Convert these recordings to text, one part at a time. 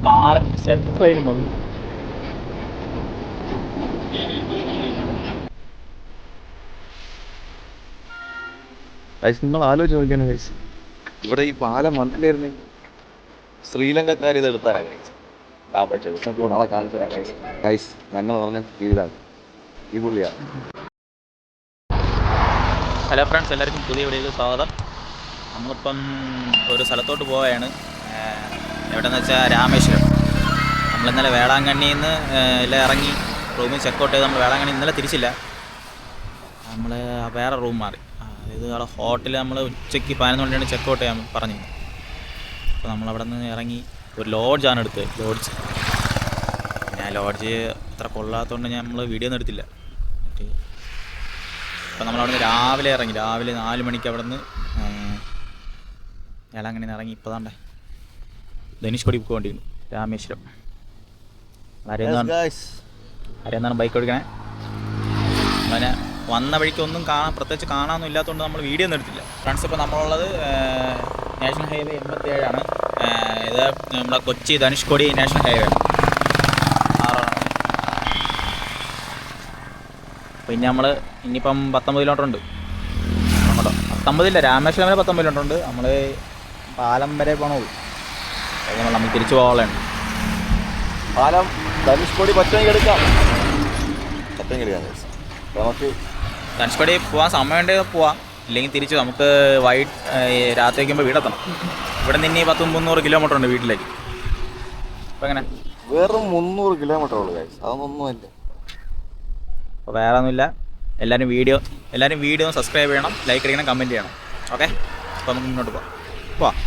ട്രെയിനും വന്നു. നിങ്ങൾ ആലോചിച്ച് നോക്കിയാണ് കഴിച്ച് ഇവിടെ ഈ പാലം വന്നില്ലായിരുന്നു ശ്രീലങ്കക്കാർ ഇത് എടുത്താൽ ഞങ്ങൾ പറഞ്ഞ വീടാണ് ഈ പുള്ളിയാണ്. ഹലോ ഫ്രണ്ട്സ്, എല്ലാവർക്കും പുതിയ വീഡിയോയിലേക്ക് സ്വാഗതം. നമ്മളിപ്പം ഒരു സ്ഥലത്തോട്ട് പോവുകയാണ്. എവിടെയെന്ന് വെച്ചാൽ രാമേശ്വരം. നമ്മളിന്നലെ വേളാങ്കണ്ണിയിൽ നിന്ന് എല്ലാം ഇറങ്ങി റൂമിൽ ചെക്കൗട്ട് ചെയ്ത് നമ്മൾ വേളാങ്കണ്ണി ഇന്നലെ തിരിച്ചില്ല. നമ്മൾ വേറെ റൂം മാറി. ഇത് ആ ഹോട്ടലിൽ നമ്മൾ ഉച്ചയ്ക്ക് 11 മണിയാണ് ചെക്കൗട്ട് ചെയ്യാൻ പറഞ്ഞത്. അപ്പോൾ നമ്മളവിടെ നിന്ന് ഇറങ്ങി ഒരു ലോഡ്ജാണ് എടുത്തത്. ലോഡ്ജ് അത്ര കൊള്ളാത്തതുകൊണ്ട് നമ്മൾ വീഡിയോ ഒന്നും എടുത്തില്ല. അപ്പോൾ നമ്മളവിടെ നിന്ന് രാവിലെ ഇറങ്ങി. രാവിലെ 4 മണിക്ക് അവിടെ നിന്ന് വേളാങ്കണ്ണി ഇറങ്ങി. ഇപ്പോൾ താണ്ടേ ധനുഷ്കോടി പോകേണ്ടിയിരുന്നു രാമേശ്വരം. ആരെന്നാണ് ബൈക്ക് ഓടിക്കണേ. അങ്ങനെ വന്ന വഴിക്ക് ഒന്നും പ്രത്യേകിച്ച് കാണാനൊന്നും ഇല്ലാത്തതുകൊണ്ട് നമ്മൾ വീഡിയോ ഒന്നും എടുത്തില്ല. ഫ്രണ്ട്സ്, ഇപ്പോൾ നമ്മളുള്ളത് നാഷണൽ ഹൈവേ 87 ആണ്. ഇത് നമ്മളെ കൊച്ചി ധനുഷ്കോടി നാഷണൽ ഹൈവേ ആണ്. പിന്നെ നമ്മൾ ഇനിയിപ്പം 19 കിലോമീറ്റർ ഉണ്ട് അങ്ങോട്ടോ. 19 ഇല്ല, രാമേശ്വരം വരെ 19 കിലോമീറ്റർ ഉണ്ട്. നമ്മൾ പാലം വരെ പോകണുള്ളൂ. നമ്മൾ തിരിച്ചു പോകാനുള്ളതാണ്. പാലം ധനുഷ്കോടി പറ്റുമെങ്കിൽ എടുക്കാം. നമുക്ക് ധനുഷ്കോടി പോകാൻ സമയമുണ്ടെങ്കിൽ പോവാം, ഇല്ലെങ്കിൽ തിരിച്ച് നമുക്ക് രാത്രി വയ്ക്കുമ്പോൾ വീടെത്തണം. ഇവിടെ നിന്ന് ഇനി 300 കിലോമീറ്റർ ഉണ്ട് വീട്ടിലേക്ക്. അപ്പം എങ്ങനെ വെറും 300 കിലോമീറ്റർ ഉള്ളു. അതൊന്നുമില്ല. അപ്പോൾ വേറെ ഒന്നുമില്ല. എല്ലാവരും വീഡിയോ സബ്സ്ക്രൈബ് ചെയ്യണം, ലൈക്ക് അടിക്കണം, കമൻറ്റ് ചെയ്യണം. ഓക്കെ, അപ്പോൾ നമുക്ക് മുന്നോട്ട് പോവാം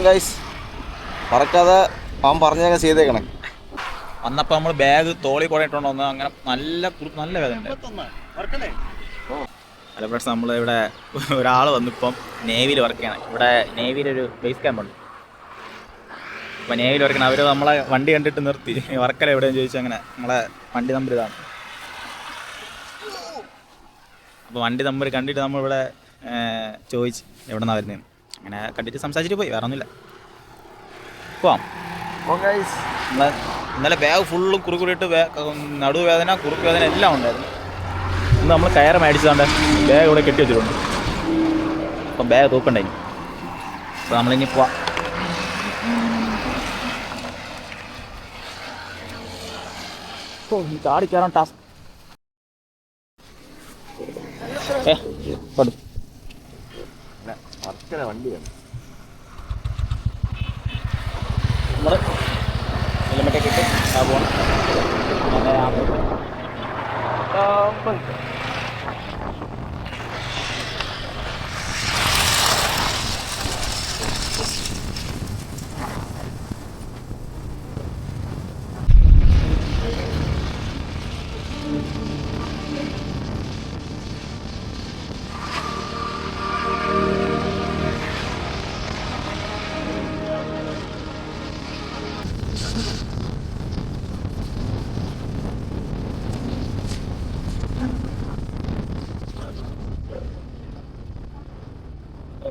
ഗൈസ്. മറക്കാതെ അവൻ പറഞ്ഞൊക്കെ ചെയ്തേക്കണേ. വന്നപ്പോൾ നമ്മൾ ബാഗ് തോളി കൂടെ ഇട്ടുകൊണ്ട് വന്ന് അങ്ങനെ നല്ല വേദന ഉണ്ട്. ഹലോ ഫ്രണ്ട്സ്, നമ്മളിവിടെ ഒരാൾ വന്നിപ്പം നേവിയിൽ വർക്ക് ചെയ്യണം. ഇവിടെ നേവിയിലൊരു ബേസ് ക്യാമ്പുണ്ട്. അപ്പോൾ നേവിയിൽ വർക്ക് ചെയ്യണം. അവർ നമ്മളെ വണ്ടി കണ്ടിട്ട് നിർത്തി. വർക്കല എവിടെയെന്ന് ചോദിച്ചാൽ അങ്ങനെ നമ്മളെ വണ്ടി നമ്പർ ഇതാണ്. അപ്പോൾ വണ്ടി നമ്പർ കണ്ടിട്ട് നമ്മളിവിടെ ചോദിച്ച് എവിടെ നിന്നാണ് വരുന്നതെന്ന്. അങ്ങനെ കണ്ടിട്ട് സംസാരിച്ചിട്ട് പോയി. വേറെ ഒന്നുമില്ല. പോവാം. നമ്മളെ ഇന്നലെ ബാഗ് ഫുള്ളും കുറുക്കുറിയിട്ട് നടുവേദന, കുറുക്ക് വേദന എല്ലാം ഉണ്ടായിരുന്നു. ഇന്ന് നമ്മൾ കയറ് മേടിച്ചതുകൊണ്ട് ബാഗ് ഇവിടെ കെട്ടി വെച്ചിട്ടുണ്ട്. അപ്പം ബാഗ് തൂക്കണ്ടായി. അപ്പോൾ നമ്മളിനി പോവാം. ചാടി കയറാൻ ടാസ്ക്. വണ്ടിയാണ് നമ്മൾ ഹെൽമെറ്റൊക്കെ ഇട്ട് പോകണം.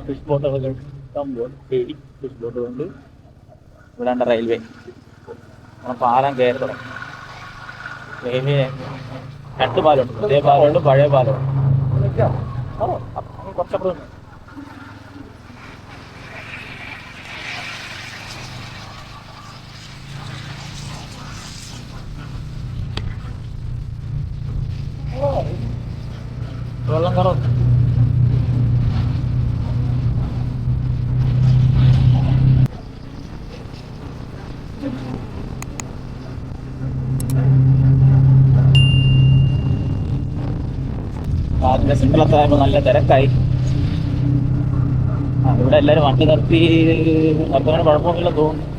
ഫിഷ് ബോട്ടുകളൊക്കെ ഫിഷ് ബോട്ടുകളുണ്ട്. ഇവിടെ റെയിൽവേ. നമ്മൾ പാലം കയറി തുടങ്ങി. റെയിൽവേ 2 പാലമുണ്ട്. പുതിയ പാലമുണ്ട്, പഴയ പാലമുണ്ട്. കുറച്ചപ്പുറം വെള്ളം കയറും. അതിൻ്റെ സിംഗിളൊക്കെ ആയപ്പോൾ നല്ല തിരക്കായി. ഇവിടെ എല്ലാവരും വണ്ടി നിർത്തി നിർത്തുന്നതിന് കുഴപ്പമൊന്നുമില്ലെന്ന് തോന്നുന്നു.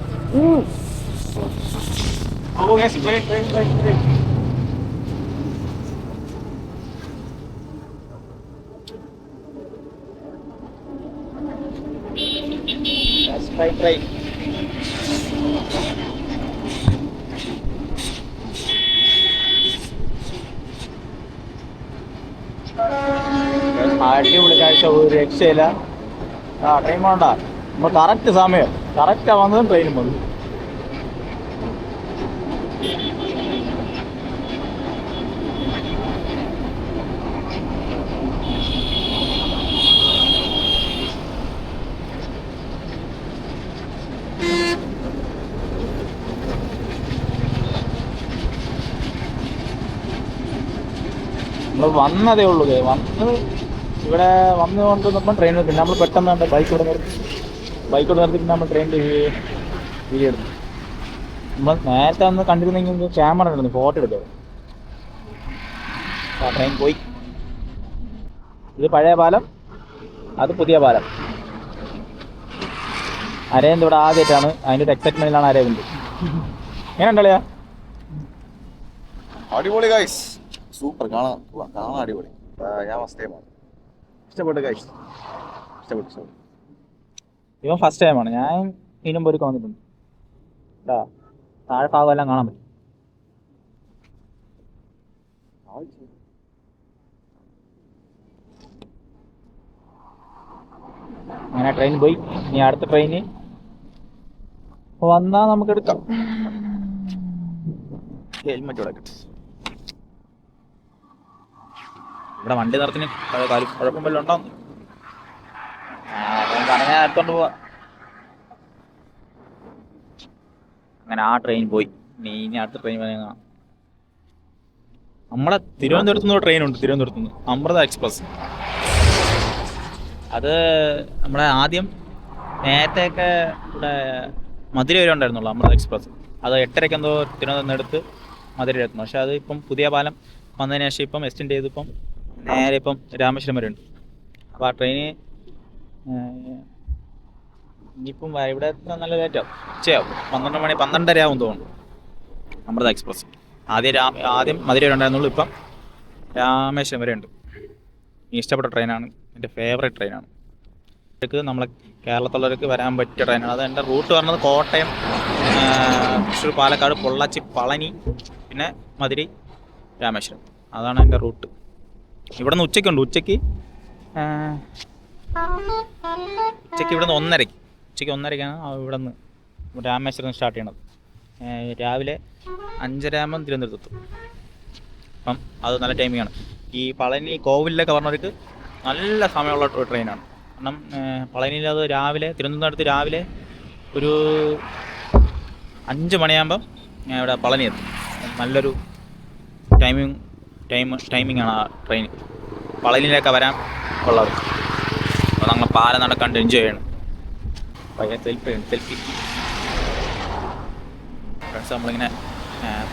അടിപൊളി കാഴ്ച, ഒരു രക്ഷയില്ല. ടൈം വേണ്ട, നമ്മൾ കറക്റ്റ് സമയം കറക്റ്റാണ് വന്നതും ട്രെയിനും വന്നു. നമ്മൾ വന്നതേ ഉള്ളൂ. വന്ന് ഇവിടെ വന്ന് കൊണ്ടുവന്നപ്പം ട്രെയിൻ പിന്നെ നമ്മൾ പെട്ടെന്ന് ബൈക്കോട് നിർത്തി പിന്നെ നമ്മൾ ട്രെയിനിൻ്റെ വീഡിയോ എടുത്തു. നമ്മൾ നേരത്തെ വന്ന് കണ്ടിരുന്നെങ്കിൽ ക്യാമറ എടുക്കുന്നു, ഫോട്ടോ എടുത്തത്. ആ ട്രെയിൻ പോയി. ഇത് പഴയ പാലം, അത് പുതിയ പാലം. അരവിന്ദ് ഇവിടെ ആദ്യമായിട്ടാണ്, അതിൻ്റെ ഒരു എക്സൈറ്റ്മെൻറ്റിലാണ് അരവിന്ദ്. എങ്ങനെ ഉണ്ടല്ലയാ? അടിപൊളി ഗൈസ്, സൂപ്പർ, കാണാൻ അടിപൊളി. ഞാൻ ഫസ്റ്റ് ടൈമാണ്. ഇഷ്ടപ്പെട്ടു ഗൈസ്, ഇഷ്ടപ്പെട്ടു. ഇവൻ ഫസ്റ്റ് ടൈമാണ്. ഞാൻ ഇതിനും ഒരുക്കം വന്നിട്ടുണ്ട് കേട്ടോ. താഴെ ഭാഗമെല്ലാം കാണാൻ പറ്റും. അങ്ങനെ ട്രെയിൻ പോയി. ഇനി അടുത്ത ട്രെയിന് വന്നാൽ നമുക്ക് എടുക്കാം. ഹെൽമെറ്റ് ഇവിടെ വണ്ടി നിർത്തിന് കുഴപ്പം വല്ലതും ഉണ്ടോ? പറഞ്ഞാൽ എടുത്തോണ്ട് പോവാ. അങ്ങനെ ആ ട്രെയിൻ പോയി. ഇനി അടുത്ത ട്രെയിൻ കാണാം. നമ്മളെ തിരുവനന്തപുരത്ത് നിന്ന് ട്രെയിനുണ്ട്, തിരുവനന്തപുരത്ത് നിന്ന് അമൃത എക്സ്പ്രസ്. അത് നമ്മുടെ ആദ്യം നേരത്തെയൊക്കെ ഇവിടെ മധുര വരെ ഉണ്ടായിരുന്നുള്ളൂ അമൃത എക്സ്പ്രസ്. അത് 8:30 എന്തോ തിരുവനന്തപുരത്ത് എടുത്ത് മധുര എത്തുന്നു. പക്ഷെ അത് ഇപ്പം പുതിയ പാലം വന്നതിന് ശേഷം ഇപ്പം എക്സ്റ്റെൻഡ് ചെയ്ത് ഇപ്പം നേരെ ഇപ്പം രാമേശ്വരം വരെ ഉണ്ട്. അപ്പോൾ ആ ട്രെയിന് ഇനിയിപ്പം ഇവിടെ എത്താൻ നല്ല ലേറ്റാവും, ഉച്ചയാവും. 12 മണി 12:30 ആവും തോന്നുന്നു അമൃത എക്സ്പ്രസ്. ആദ്യം മധുര വരെ ഉണ്ടായിരുന്നുള്ളൂ, ഇപ്പം രാമേശ്വരം വരെ ഉണ്ട്. ഇഷ്ടപ്പെട്ട ട്രെയിനാണ്, എൻ്റെ ഫേവറേറ്റ് ട്രെയിനാണ്. നമ്മളെ കേരളത്തിലുള്ളവർക്ക് വരാൻ പറ്റിയ ട്രെയിനാണ്. അത് എൻ്റെ റൂട്ട് പറഞ്ഞത് കോട്ടയം, തൃശ്ശൂർ, പാലക്കാട്, പൊള്ളാച്ചി, പളനി, പിന്നെ മധുരൈ, രാമേശ്വരം. അതാണ് എൻ്റെ റൂട്ട്. ഇവിടെ നിന്ന് ഉച്ചയ്ക്കുണ്ട്. ഉച്ചയ്ക്ക് ഇവിടെ നിന്ന് 1:30. ഉച്ചയ്ക്ക് 1:30ക്കാണ് ഇവിടെ നിന്ന് രാമേശ്വരം സ്റ്റാർട്ട് ചെയ്യണത്. രാവിലെ 5:30 ആകുമ്പം തിരുവനന്തപുരത്തെത്തും. അപ്പം അത് നല്ല ടൈമിങ്ങാണ്. ഈ പളനി കോവിലൊക്കെ പറഞ്ഞവർക്ക് നല്ല സമയമുള്ള ട്രെയിനാണ്. കാരണം പളനിയിൽ അത് രാവിലെ, തിരുവനന്തപുരത്ത് രാവിലെ ഒരു 5 മണിയാകുമ്പം ഇവിടെ പളനി എത്തും. നല്ലൊരു ടൈമിങ്ങാണ് ആ ട്രെയിൻ പളനിയിലേക്ക് വരാൻ ഉള്ളത്. അപ്പോൾ നമ്മൾ പാലം നടക്കാണ്ട് എൻജോയ് ചെയ്യണം. പയ്യ സെൽഫി ഫ്രണ്ട്സ്. നമ്മളിങ്ങനെ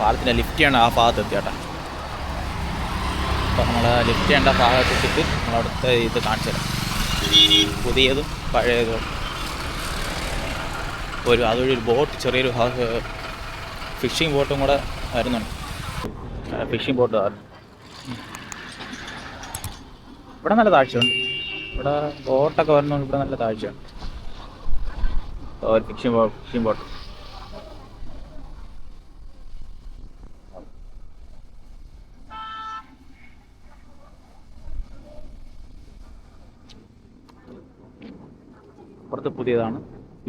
പാലത്തിൻ്റെ ലിഫ്റ്റ് ചെയ്യണം ആ ഭാഗത്ത് എത്തിയാട്ടാ. അപ്പോൾ നമ്മൾ ലിഫ്റ്റ് ചെയ്യേണ്ട ഭാഗത്ത് എത്തിയിട്ട് നമ്മളവിടുത്തെ ഇത് കാണിച്ചു തരാം. പുതിയതും പഴയതും അതുവഴി ഒരു ബോട്ട്, ചെറിയൊരു ഫിഷിംഗ് ബോട്ടും കൂടെ വരുന്നുണ്ട്. ഫിഷിംഗ് ബോട്ട് ഇവിടെ നല്ല താഴ്ചയുണ്ട്. ഇവിടെ ബോട്ടൊക്കെ വരുന്നുണ്ട്. ഇവിടെ നല്ല താഴ്ചയുണ്ട്. Fishing boat. അപ്പുറത്ത് പുതിയതാണ്,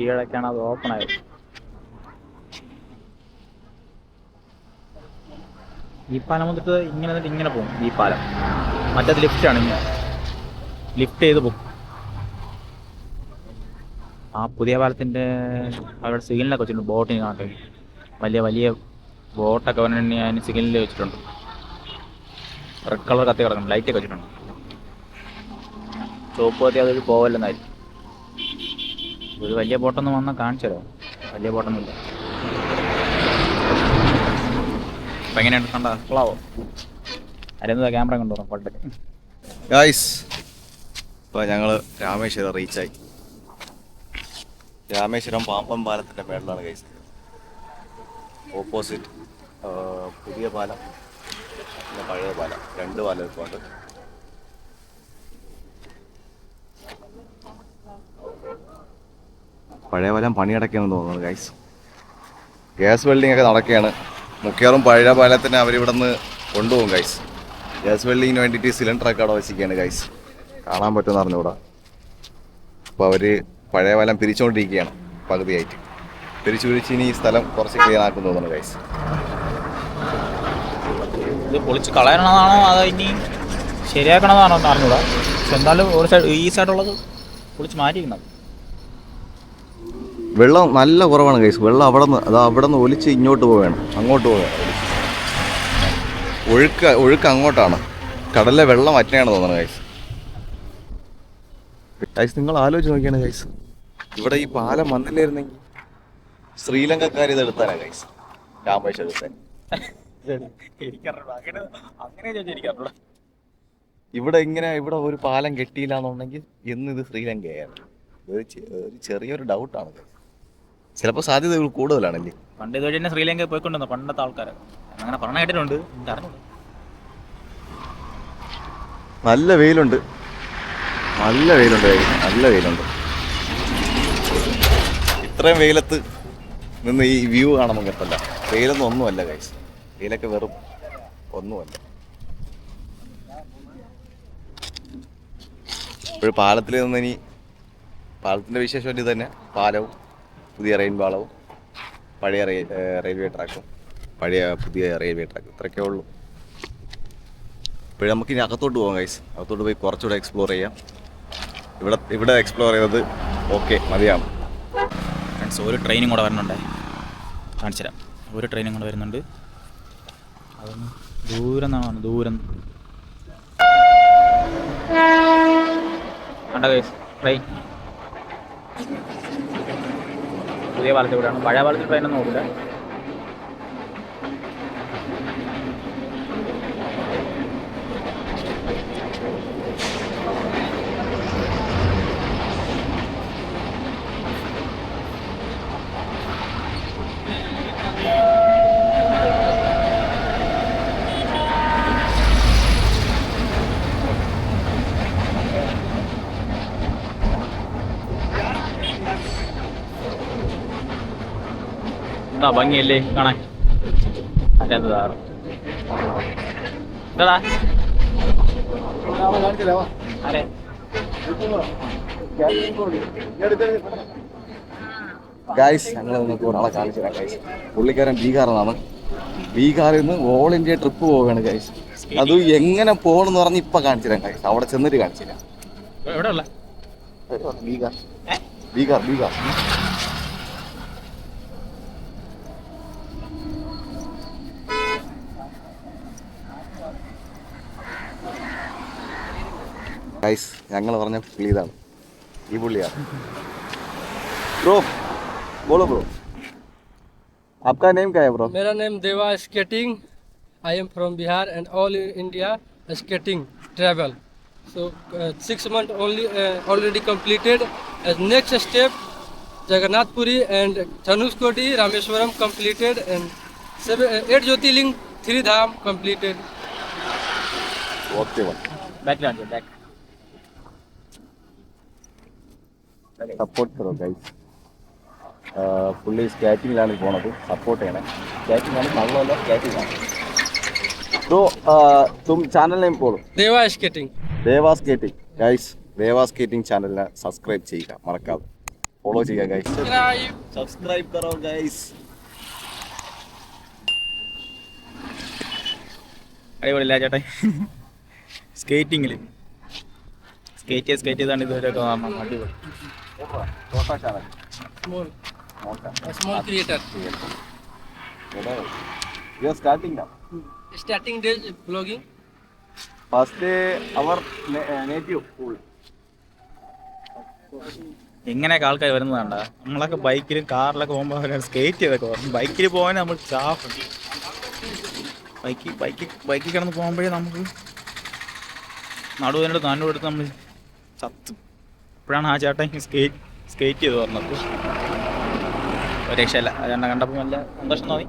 ഈയിടയ്ക്കാണ് അത് ഓപ്പൺ ആയത്. ഈ പാലം വന്നിട്ട് ഇങ്ങനെ പോകും. ഈ പാലം മറ്റേത് ലിഫ്റ്റാണ്, ഇങ്ങനെ ലിഫ്റ്റ് ചെയ്ത് പോകും. ആ പുതിയ പാലത്തിൻ്റെ അവിടെ സിഗ്നലൊക്കെ വെച്ചിട്ടുണ്ട്. ബോട്ടിന് കാണട്ടെ, വലിയ ബോട്ടൊക്കെ വന്നിട്ട് അതിന് സിഗ്നലിൽ വെച്ചിട്ടുണ്ട്. റെഡ് കളർ കത്തി കിടക്കണം, ലൈറ്റൊക്കെ വെച്ചിട്ടുണ്ട്. ചുവപ്പ് കത്തി അതൊരു പോവല്ലെന്നായിരിക്കും. ഒരു വലിയ ബോട്ടൊന്നും വന്നാൽ കാണിച്ചു തരാം. വലിയ ബോട്ടൊന്നുമില്ല. അപ്പം എങ്ങനെയുണ്ട്? കണ്ട കൊള്ളാവോ? അരവിന്ദ് ക്യാമറ കൊണ്ടുപോകാം പണ്ടൊക്കെ. ഗൈസ്, ഇപ്പോൾ ഞങ്ങൾ രാമേശ്വരം റീച്ചായി. രാമേശ്വരം പാമ്പം പാലത്തിൻ്റെ മേളിലാണ് ഗൈസ്. ഓപ്പോസിറ്റ് പുതിയ പാലം, പിന്നെ പഴയ പാലം, 2 പാലം ഇപ്പോൾ ഉണ്ട്. പഴയ പാലം പണിയടക്കുകയാണെന്ന് തോന്നുന്നു ഗൈസ്. ഗ്യാസ് വെൽഡിംഗ് ഒക്കെ നടക്കുകയാണ്. മിക്കവാറും പഴയ പാലത്തിന് അവരിവിടെ നിന്ന് കൊണ്ടുപോകും ഗൈസ്. ഗ്യാസ് വെൽഡിങ്ങിന് വേണ്ടിയിട്ട് സിലിണ്ടറൊക്കെ അവിടെ വെച്ചിരിക്കുകയാണ് ഗൈസ്. കാണാൻ പറ്റുമെന്ന് അറിഞ്ഞുകൂടാ. അപ്പോൾ അവർ പഴയ പാലം പിരിച്ചുകൊണ്ടിരിക്കുകയാണ്. പകുതിയായിട്ട് പിരിച്ച് ഇനി ഈ സ്ഥലം കുറച്ച് ക്ലിയർ ആക്കുന്നു തോന്നുന്നു ഗൈസ്. ഇത് പൊളിച്ച് കളയണമെന്നാണോ അതോ ഇനി ശരിയാക്കണമെന്നാണോ എന്ന് അറിഞ്ഞൂടാ. പക്ഷെ എന്തായാലും ഒരു സൈഡ്, ഈ സൈഡുള്ളത് പൊളിച്ച് മാറ്റിയിരിക്കണം. വെള്ളം നല്ല കുറവാണ് ഗൈസ്. വെള്ളം അവിടെ നിന്ന് ഒലിച്ച് ഇങ്ങോട്ട് പോവുകയാണ്, അങ്ങോട്ട് പോവുകയാണ്. ഒഴുക്ക് അങ്ങോട്ടാണ്. കടലിലെ വെള്ളം വറ്റയാണ് തോന്നുന്നത് ഗൈസ്. ഗൈസ് നിങ്ങൾ ആലോചിച്ച് നോക്കിയാണ് ഗൈസ്, ഇവിടെ ഈ പാലം വന്നില്ലായിരുന്നെങ്കിൽ ശ്രീലങ്കക്കാർ ഇത് എടുത്താനാ ഗൈസ്, രാമേശ്വരത്തെ. ഇവിടെ ഒരു പാലം കെട്ടിയില്ല എന്നുണ്ടെങ്കിൽ ഇന്ന് ഇത് ശ്രീലങ്കയായിരുന്നു. ഒരു ചെറിയൊരു ഡൗട്ടാണ്. ചിലപ്പോൾ സാധ്യതകൾ കൂടുതലാണല്ലേ. പണ്ട് ഇതുവഴി തന്നെ ശ്രീലങ്ക പോയിക്കൊണ്ടിരുന്നു പണ്ടത്തെ ആൾക്കാർ, അങ്ങനെ പറഞ്ഞ കേട്ടിട്ടുണ്ട്. നല്ല വെയിലുണ്ട്, നല്ല വെയിലുണ്ട്, നല്ല വെയിലുണ്ട്. ഇത്രയും വെയിലത്ത് നിന്ന് ഈ വ്യൂ കാണുമ്പോൾ കിട്ടല്ല. വെയിലൊന്നും ഒന്നുമല്ല ഗൈസ്, വെയിലൊക്കെ വെറും ഒന്നുമല്ല. ഇപ്പോഴും പാലത്തിൽ നിന്ന് ഇനി പാലത്തിൻ്റെ വിശേഷം ഇത് തന്നെ. പാലവും പുതിയ റെയിൽ പാളവും പഴയ റെയിൽവേ ട്രാക്കും പുതിയ റെയിൽവേ ട്രാക്ക്, ഇത്രയൊക്കെ ഉള്ളൂ. ഇപ്പോഴും നമുക്കിനി അകത്തോട്ട് പോകാം ഗൈസ്. അകത്തോട്ട് പോയി കുറച്ചുകൂടെ എക്സ്പ്ലോർ ചെയ്യാം. ഇവിടെ എക്സ്പ്ലോർ ചെയ്തത് ഓക്കെ മതിയാണ്. ഫ്രണ്ട്സ്, ഒരു ട്രെയിനും കൂടെ വരുന്നുണ്ടേ, കാണിച്ചു തരാം. ഒരു ട്രെയിനും കൂടെ വരുന്നുണ്ട്. അതൊന്ന് ദൂരം ദൂരം കണ്ട ഗൈസ്, ട്രെയിൻ പുതിയ പാലത്തിൽ കൂടെയാണ്. പഴയ പാലത്തിൽ ട്രെയിനൊന്നും നോക്കില്ല. എന്താ ഭംഗിയല്ലേ കാണാൻ. എന്താ അരെ ഗൈസ്, ഞങ്ങൾ നിങ്ങൾക്ക് ഒരാളെ കാണിച്ചു തരാം ഗൈസ്. പുള്ളിക്കാരൻ ബീഹാറിനാണ്. ബീഹാറിൽ നിന്ന് ഓൾ ഇന്ത്യ ട്രിപ്പ് പോവുകയാണ് ഗൈസ്. അത് എങ്ങനെ പോകണമെന്ന് പറഞ്ഞ് ഇപ്പൊ കാണിച്ചു തരാം ഗൈസ്. അവിടെ ചെന്നിട്ട് കാണിച്ചു തരാം. ബീഹാർ ബീഹാർ ബീഹാർ ഗൈസ്, ഞങ്ങൾ പറഞ്ഞ പുള്ളി ഇതാണ്, ഈ പുള്ളിയാണ്. ബ്രോ बोलो ब्रो, आपका नेम क्या है ब्रो? मेरा नेम देवा skating. I am from Bihar and all in India skating travel. So 6 months only already completed. As next step, Jagannath Puri and Dhanushkodi, Rameswaram completed, and 8 Jyotirling, 3 Dham completed. Okay, back. Support കറോ guys. പുള്ളി സ്കാറ്റിങ്ങിലാണ് പോണത്, support ചെയ്യണേ. സ്കാറ്റിംഗാണ്, കള്ളമല്ല, സ്കാറ്റിംഗാണ്. तो तुम channel name बोलो. Deva Skating. Deva skating guys. Deva skating ചാനലിനെ സബ്സ്ക്രൈബ് ചെയ്യുക, മറക്കാതെ ഫോളോ ചെയ്യുക ഗൈസ്. സബ്സ്ക്രൈബ് കറോ ഗൈസ്. അടിപൊളിയില്ല ചേട്ടാ. സ്കേറ്റിങ്ങിൽ സ്കേറ്റ് ചെയ്താണ് ഇതുവരെയൊക്കെ അടിപൊളി. Channel Small creator. You are starting now. Starting days vlogging. First our native school. എങ്ങനെയൊക്കെ ആൾക്കാർ വരുന്നതാണ്ട. നമ്മളൊക്കെ ബൈക്കിലും കാറിലൊക്കെ പോകുമ്പോൾ സ്കേറ്റ് ചെയ്തൊക്കെ പറഞ്ഞു. ബൈക്കിൽ പോകാൻ നമ്മൾ ചാഫും. ബൈക്കിൽ കിടന്ന് പോകുമ്പോഴേ നമുക്ക് നടുവെടുത്ത് നമ്മൾ ചത്തും. അപ്പോഴാണ് ആ ചേട്ടൻ സ്കേറ്റ് ചെയ്ത് പറഞ്ഞത്. ഒരു രക്ഷയല്ല. ചേട്ടനെ കണ്ടപ്പോൾ നല്ല സന്തോഷം തോന്നി.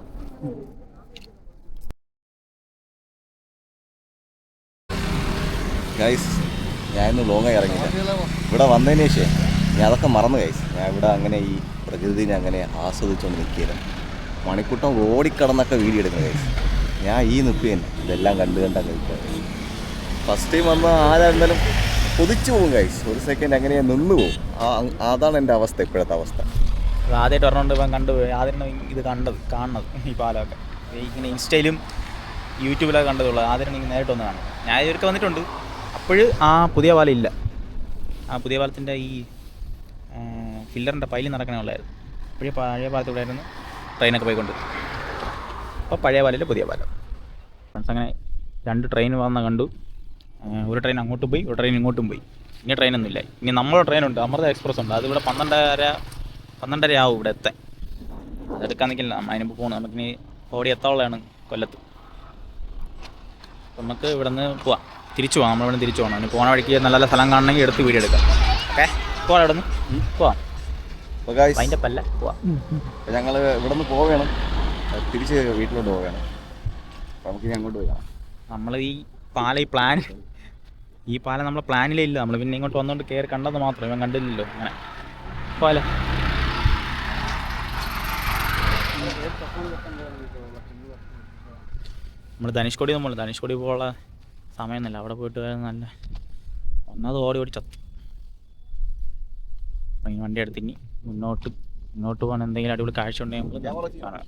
ഗൈസ്, ഞാൻ ഇന്ന് ലോങ്ങായി ഇറങ്ങിയില്ല. ഇവിടെ വന്നതിന് ശേഷം ഞാൻ അതൊക്കെ മറന്നു ഗൈസ്. ഞാൻ ഇവിടെ അങ്ങനെ ഈ പ്രകൃതിനെ അങ്ങനെ ആസ്വദിച്ചുകൊണ്ട് നിൽക്കില്ല. മണിക്കൂട്ടം ഓടിക്കടന്നൊക്കെ വീഡിയോ എടുക്കുന്നത് ഗൈസ്. ഞാൻ ഈ നിൽപ്പ് തന്നെ ഇതെല്ലാം കണ്ടാൽ കഴിക്കുക. ഫസ്റ്റ് ടൈം വന്ന ആരായിരുന്നാലും കൊതിച്ചു പോകും ഗൈസ്. ഒരു സെക്കൻഡ് അങ്ങനെ നിന്ന് പോകും. അതാണ് എൻ്റെ അവസ്ഥ, ഇപ്പോഴത്തെ അവസ്ഥ. ആദ്യമായിട്ട് പറഞ്ഞുകൊണ്ട് ഇപ്പം കണ്ടുപോയി. ആദ്യം ഇത് കാണുന്നത് ഈ പാലമൊക്കെ ഇങ്ങനെ ഇൻസ്റ്റയിലും യൂട്യൂബിലൊക്കെ കണ്ടതുള്ളൂ. ആദ്യം നേരിട്ടൊന്ന് കാണും. ഞാൻ ഇവർക്ക് വന്നിട്ടുണ്ട്. അപ്പോഴും ആ പുതിയ പാലം ഇല്ല. ആ പുതിയ പാലത്തിൻ്റെ ഈ ഫില്ലറിൻ്റെ പൈലിൽ നടക്കണമുള്ളായിരുന്നു. അപ്പോഴും പഴയ പാലത്തിലൂടെ ആയിരുന്നു ട്രെയിനൊക്കെ പോയിക്കൊണ്ട്. അപ്പോൾ പഴയ പാലയിൽ പുതിയ പാലം. ഫ്രണ്ട്സ്, അങ്ങനെ 2 ട്രെയിൻ വന്ന കണ്ടു. ഒരു ട്രെയിൻ അങ്ങോട്ടും പോയി, ഒരു ട്രെയിൻ ഇങ്ങോട്ടും പോയി. ഇനി ട്രെയിനൊന്നുമില്ല. ഇനി നമ്മുടെ ട്രെയിനുണ്ട്, അമൃത എക്സ്പ്രസ് ഉണ്ട്. അതിവിടെ 12:30 ആവും ഇവിടെ എത്താൻ. അതെടുക്കാൻ നിൽക്കില്ല, അതിന് മുമ്പ് പോകണം. നമുക്കിനി ഓടി എത്താനുള്ളതാണ് കൊല്ലത്ത്. നമുക്ക് ഇവിടെ നിന്ന് പോവാം, തിരിച്ചു പോകാം. നമ്മളിവിടെ തിരിച്ചു പോകണം. ഇനി പോണ വഴിക്ക് നല്ല നല്ല സ്ഥലം കാണണമെങ്കിൽ എടുത്ത് വീഡിയോ എടുക്കാം. ഓക്കെ, പോവാം. ഇവിടെ നിന്ന് പോവാം. അപ്പോൾ ഗൈസ് അതിൻ്റെ പല്ല പോവാം. ഞങ്ങൾ ഇവിടെ നിന്ന് പോവുകയാണ്, തിരിച്ച് വീട്ടിലോട്ട് പോവുകയാണ്. അപ്പോൾ നമുക്കിനി അങ്ങോട്ട് പോകാം. നമ്മൾ ഈ പാലം നമ്മളെ പ്ലാനിലേ ഇല്ല. നമ്മൾ പിന്നെ ഇങ്ങോട്ട് വന്നുകൊണ്ട് കയറി കണ്ടെന്ന് മാത്രം, ഇവൻ കണ്ടില്ലല്ലോ. അങ്ങനെ പോലെ നമ്മൾ ധനുഷ്കോടി പോകാനുള്ള സമയമൊന്നുമില്ല. അവിടെ പോയിട്ട് നല്ല ഒന്നത് ഓടി ചത്തു. അപ്പം ഈ വണ്ടി എടുത്തിനി മുന്നോട്ട് പോകാൻ എന്തെങ്കിലും അടിപൊളി കാഴ്ച ഉണ്ടെങ്കിൽ നമുക്ക് കാണാം.